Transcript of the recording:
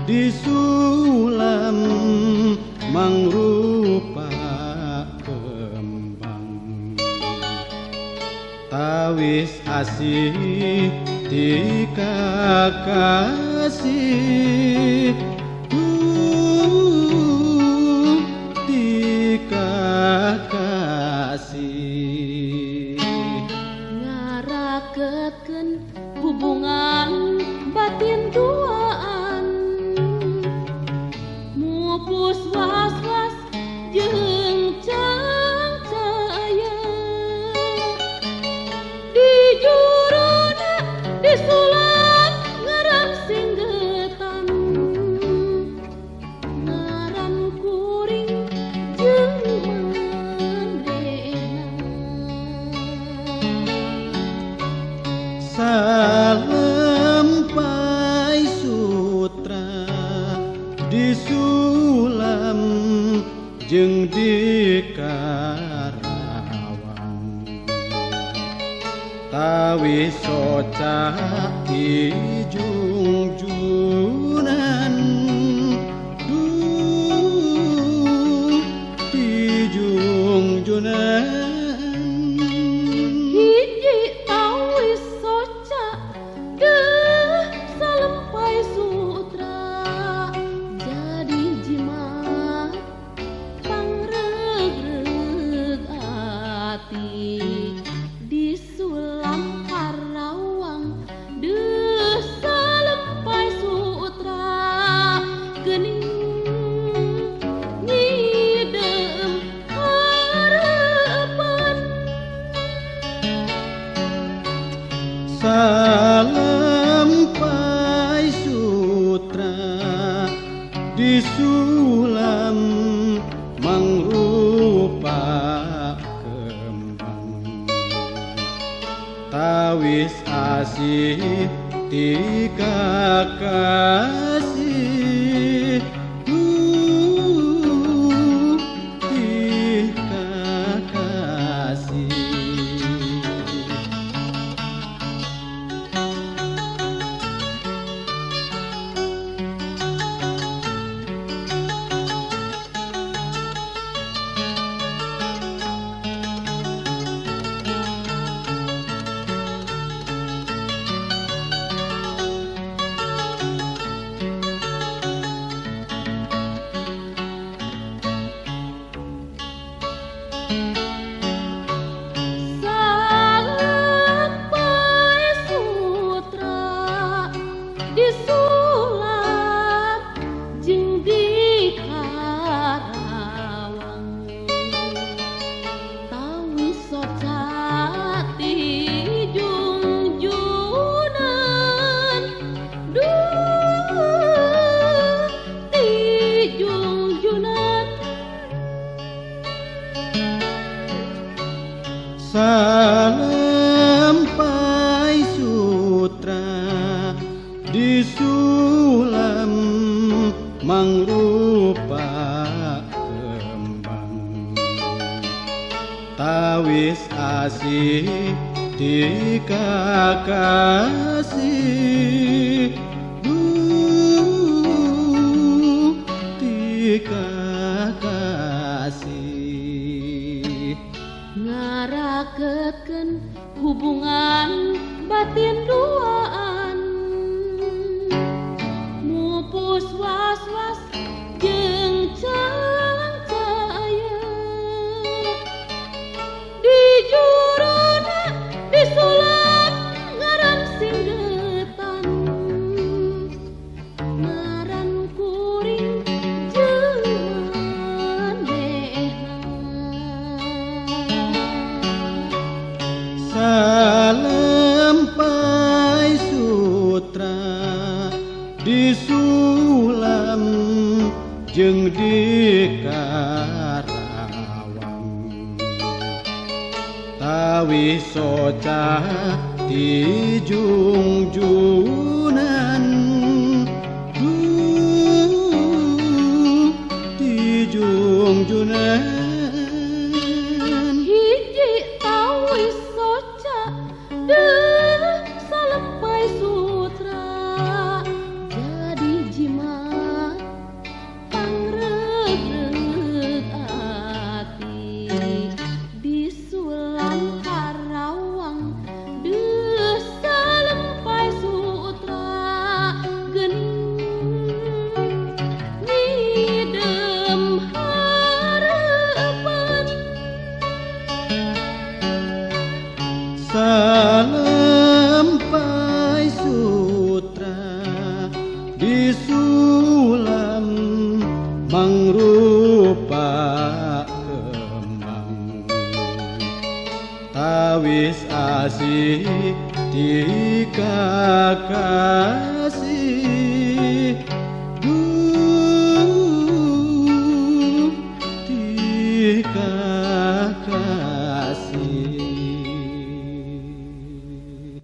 disulam mangrupa kembang tawis asih di kakasih di kakasih ngarakeun hubungan batin duaan mupus was-was jeung cangcaya di juruna disulat ngaran singgetan ngaran kuring jeung salempai sutra disulam jeung di Karawang tawi soca di jungjunan di jungjunan hiji tawis soca deuh salempai sutra jadi jimat pangregreg ati disulam Karawang deuh salempai sutra geuning ngidem harapan salempai sutra disulam mangrupa kembang tawis asih di kakasih di kakasih salempai sutra disulat jeung di Karawang tawis soca ti jungjunan duh ti jungjunan salempai sutra disulam mangrupa kembang tawis asih di kakasih di kakasih ngarakeun hubungan batin duaan mupus was-was jeung cangcaya di juruna disulat ngaran singgetan ngaran kuring jeung manehna salempai sutra disulam jeung di Karawang tawi soca di jungjunan di jungjunan hiji tawis soca deuh salempai sutra jadi jimat mangrupa kembang tawis asih dikakasih dikakasih